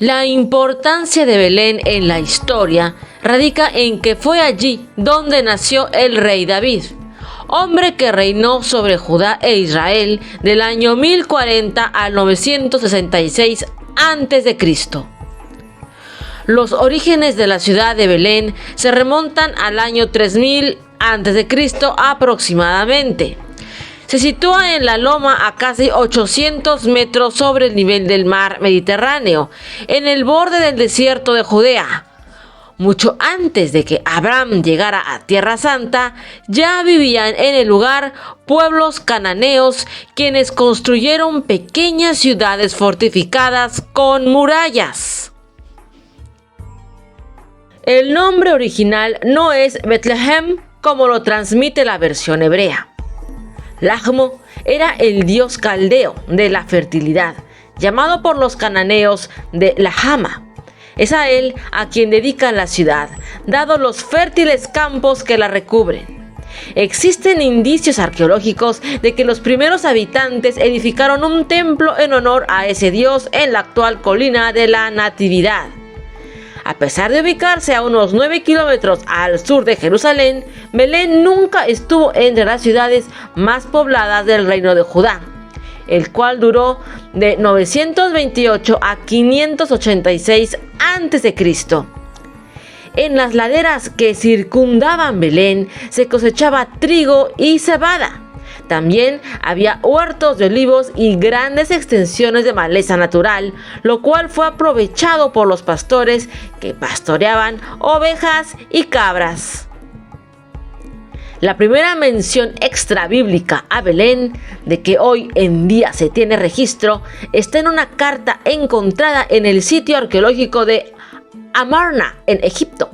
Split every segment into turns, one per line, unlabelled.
La importancia de Belén en la historia radica en que fue allí donde nació el rey David, hombre que reinó sobre Judá e Israel del año 1040 al 966 a.C. Los orígenes de la ciudad de Belén se remontan al año 3000 a.C. aproximadamente. Se sitúa en la loma a casi 800 metros sobre el nivel del mar Mediterráneo, en el borde del desierto de Judea. Mucho antes de que Abraham llegara a Tierra Santa, ya vivían en el lugar pueblos cananeos, quienes construyeron pequeñas ciudades fortificadas con murallas. El nombre original no es Betlehem como lo transmite la versión hebrea. Lagmo era el dios caldeo de la fertilidad, llamado por los cananeos de Lahama. Es a él a quien dedican la ciudad, dado los fértiles campos que la recubren. Existen indicios arqueológicos de que los primeros habitantes edificaron un templo en honor a ese dios en la actual colina de la Natividad. A pesar de ubicarse a unos 9 kilómetros al sur de Jerusalén, Belén nunca estuvo entre las ciudades más pobladas del reino de Judá, el cual duró de 928 a 586 a.C. En las laderas que circundaban Belén se cosechaba trigo y cebada. También había huertos de olivos y grandes extensiones de maleza natural, lo cual fue aprovechado por los pastores que pastoreaban ovejas y cabras. La primera mención extrabíblica a Belén, de que hoy en día se tiene registro, está en una carta encontrada en el sitio arqueológico de Amarna, en Egipto,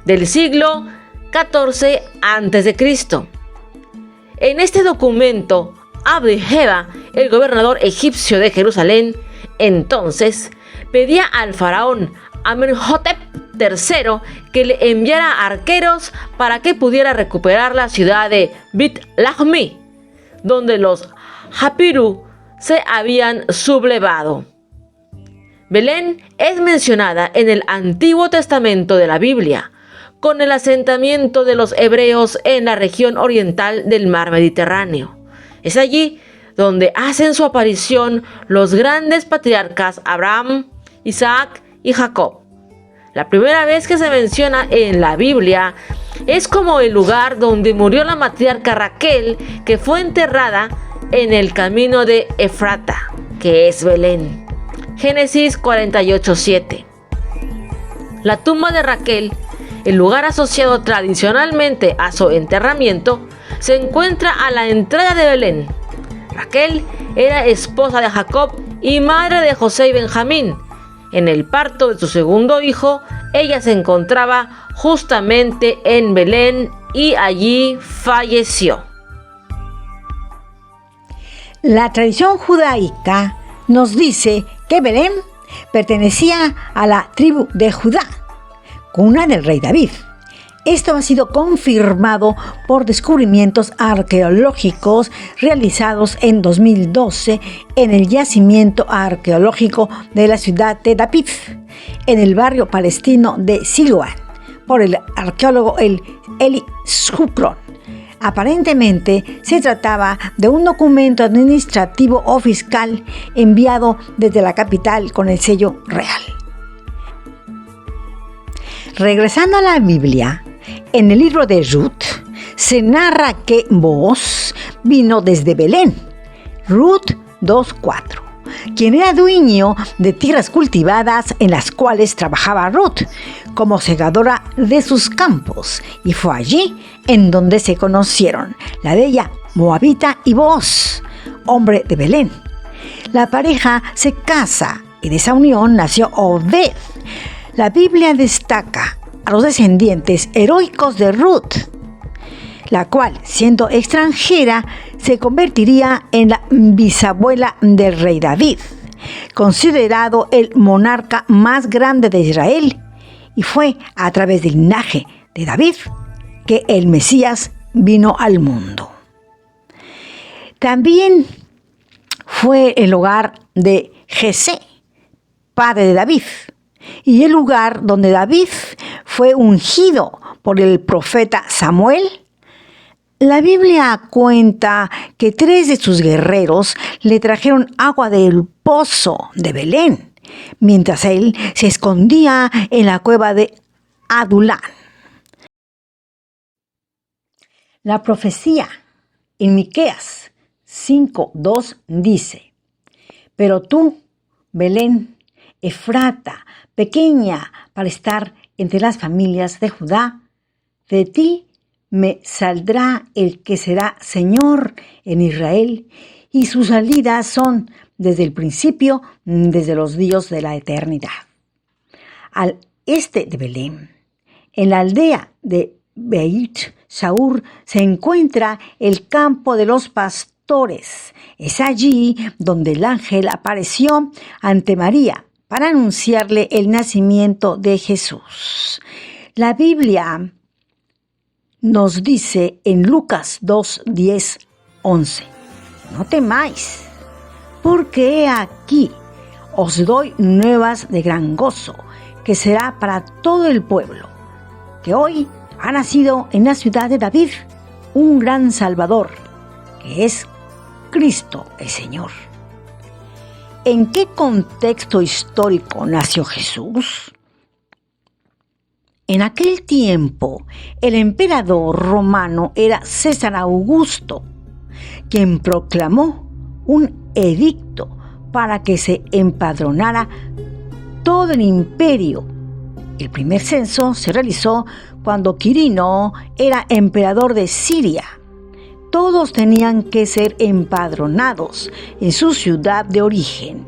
del siglo XIV a.C. En este documento, Abdi-Heba, el gobernador egipcio de Jerusalén, entonces, pedía al faraón Amenhotep III que le enviara arqueros para que pudiera recuperar la ciudad de Bit Lahmi, donde los Hapiru se habían sublevado. Belén es mencionada en el Antiguo Testamento de la Biblia, con el asentamiento de los hebreos en la región oriental del mar Mediterráneo. Es allí donde hacen su aparición los grandes patriarcas Abraham, Isaac y Jacob. La primera vez que se menciona en la Biblia es como el lugar donde murió la matriarca Raquel, que fue enterrada en el camino de Efrata, que es Belén. Génesis 48:7. La tumba de Raquel, el lugar asociado tradicionalmente a su enterramiento, se encuentra a la entrada de Belén. Raquel era esposa de Jacob y madre de José y Benjamín. En el parto de su segundo hijo, ella se encontraba justamente en Belén y allí falleció.
La tradición judaica nos dice que Belén pertenecía a la tribu de Judá, cuna del rey David. Esto ha sido confirmado por descubrimientos arqueológicos realizados en 2012 en el yacimiento arqueológico de la ciudad de David, en el barrio palestino de Siloán, por el arqueólogo Eli Shukron. Aparentemente se trataba de un documento administrativo o fiscal enviado desde la capital con el sello real. Regresando a la Biblia, en el libro de Ruth se narra que Booz vino desde Belén, Ruth 2:4, quien era dueño de tierras cultivadas en las cuales trabajaba Ruth como segadora de sus campos, y fue allí en donde se conocieron, la bella moabita y Booz, hombre de Belén. La pareja se casa y de esa unión nació Obed. La Biblia destaca a los descendientes heroicos de Ruth, la cual, siendo extranjera, se convertiría en la bisabuela del rey David, considerado el monarca más grande de Israel, y fue a través del linaje de David que el Mesías vino al mundo. También fue el hogar de Jesé, padre de David, y el lugar donde David fue ungido por el profeta Samuel. La Biblia cuenta que 3 de sus guerreros le trajeron agua del pozo de Belén, mientras él se escondía en la cueva de Adulán. La profecía en Miqueas 5:2 dice: pero tú, Belén, Efrata, pequeña para estar entre las familias de Judá, de ti me saldrá el que será Señor en Israel, y sus salidas son desde el principio, desde los días de la eternidad. Al este de Belén, en la aldea de Beit Saúr, se encuentra el campo de los pastores. Es allí donde el ángel apareció ante María para anunciarle el nacimiento de Jesús. La Biblia nos dice en Lucas 2:10-11: no temáis, porque he aquí os doy nuevas de gran gozo, que será para todo el pueblo, que hoy ha nacido en la ciudad de David un gran Salvador, que es Cristo el Señor. ¿En qué contexto histórico nació Jesús? En aquel tiempo, el emperador romano era César Augusto, quien proclamó un edicto para que se empadronara todo el imperio. El primer censo se realizó cuando Quirino era emperador de Siria. Todos tenían que ser empadronados en su ciudad de origen.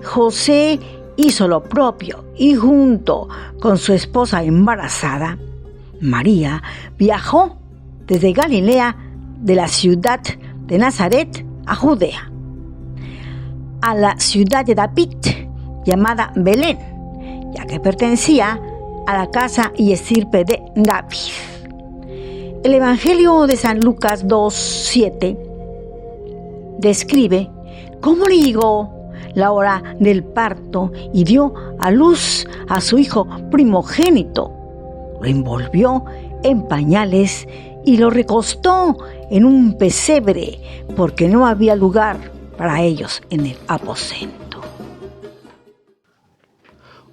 José hizo lo propio y junto con su esposa embarazada, María, viajó desde Galilea, de la ciudad de Nazaret a Judea, a la ciudad de David, llamada Belén, ya que pertenecía a la casa y estirpe de David. El Evangelio de San Lucas 2:7 describe cómo le llegó la hora del parto y dio a luz a su hijo primogénito. Lo envolvió en pañales y lo recostó en un pesebre, porque no había lugar para ellos en el aposento.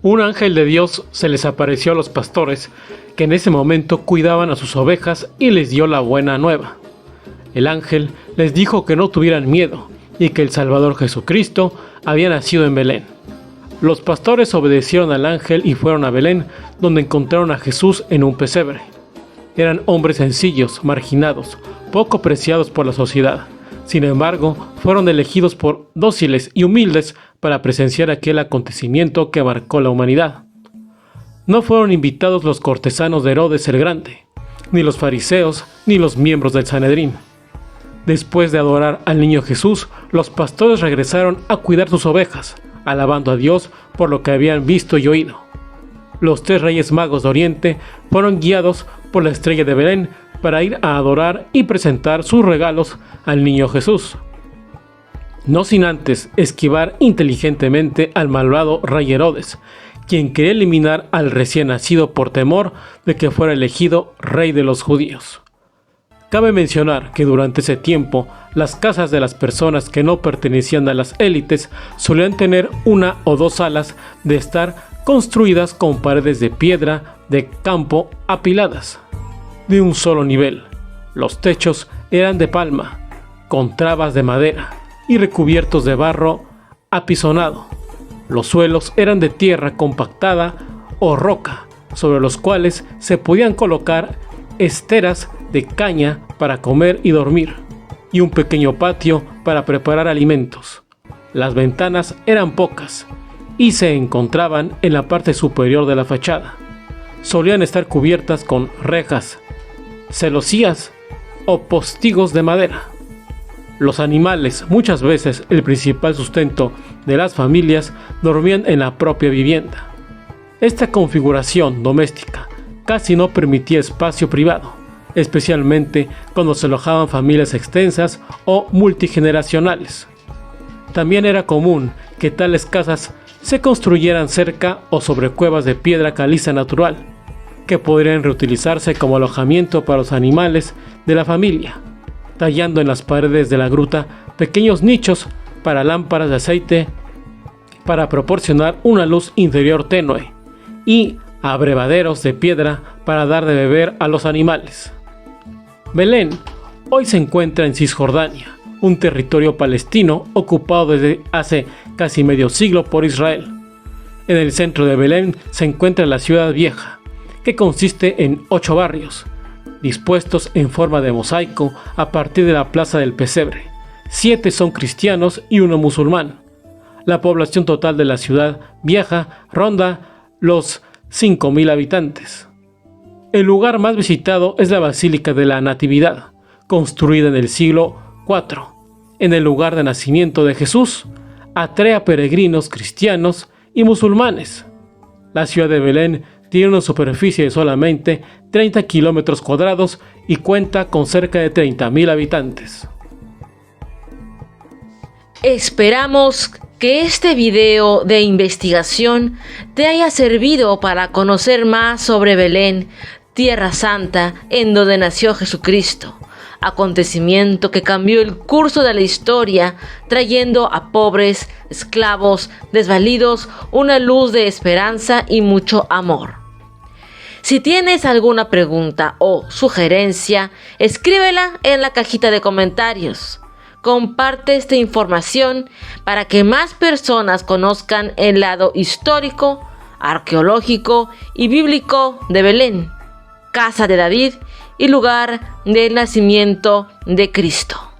Un ángel de Dios se les apareció a los pastores, que en ese momento cuidaban a sus ovejas, y les dio la buena nueva. El ángel les dijo que no tuvieran miedo, y que el Salvador Jesucristo había nacido en Belén. Los pastores obedecieron al ángel y fueron a Belén, donde encontraron a Jesús en un pesebre. Eran hombres sencillos, marginados, poco apreciados por la sociedad. Sin embargo, fueron elegidos por dóciles y humildes para presenciar aquel acontecimiento que marcó la humanidad. No fueron invitados los cortesanos de Herodes el Grande, ni los fariseos, ni los miembros del Sanedrín. Después de adorar al niño Jesús, los pastores regresaron a cuidar sus ovejas, alabando a Dios por lo que habían visto y oído. Los 3 reyes magos de Oriente fueron guiados por la estrella de Belén para ir a adorar y presentar sus regalos al niño Jesús, no sin antes esquivar inteligentemente al malvado rey Herodes, quien quería eliminar al recién nacido por temor de que fuera elegido rey de los judíos. Cabe mencionar que durante ese tiempo, las casas de las personas que no pertenecían a las élites solían tener 1 o 2 salas de estar construidas con paredes de piedra de campo apiladas, de un solo nivel. Los techos eran de palma, con trabas de madera y recubiertos de barro apisonado. Los suelos eran de tierra compactada o roca, sobre los cuales se podían colocar esteras de caña para comer y dormir, y un pequeño patio para preparar alimentos. Las ventanas eran pocas y se encontraban en la parte superior de la fachada. Solían estar cubiertas con rejas, celosías o postigos de madera. Los animales, muchas veces el principal sustento de las familias, dormían en la propia vivienda. Esta configuración doméstica casi no permitía espacio privado, especialmente cuando se alojaban familias extensas o multigeneracionales. También era común que tales casas se construyeran cerca o sobre cuevas de piedra caliza natural, que podrían reutilizarse como alojamiento para los animales de la familia, tallando en las paredes de la gruta pequeños nichos para lámparas de aceite para proporcionar una luz interior tenue y abrevaderos de piedra para dar de beber a los animales. Belén hoy se encuentra en Cisjordania, un territorio palestino ocupado desde hace casi medio siglo por Israel. En el centro de Belén se encuentra la ciudad vieja, que consiste en 8 barrios, dispuestos en forma de mosaico a partir de la plaza del pesebre. 7 son cristianos y 1 musulmán. La población total de la ciudad vieja ronda los 5.000 habitantes. El lugar más visitado es la Basílica de la Natividad, construida en el siglo IV. En el lugar de nacimiento de Jesús, atrae a peregrinos cristianos y musulmanes. La ciudad de Belén tiene una superficie de solamente 30 kilómetros cuadrados y cuenta con cerca de 30.000 habitantes.
Esperamos que este video de investigación te haya servido para conocer más sobre Belén, Tierra Santa, en donde nació Jesucristo, acontecimiento que cambió el curso de la historia, trayendo a pobres, esclavos, desvalidos, una luz de esperanza y mucho amor. Si tienes alguna pregunta o sugerencia, escríbela en la cajita de comentarios. Comparte esta información para que más personas conozcan el lado histórico, arqueológico y bíblico de Belén, casa de David y lugar del nacimiento de Cristo.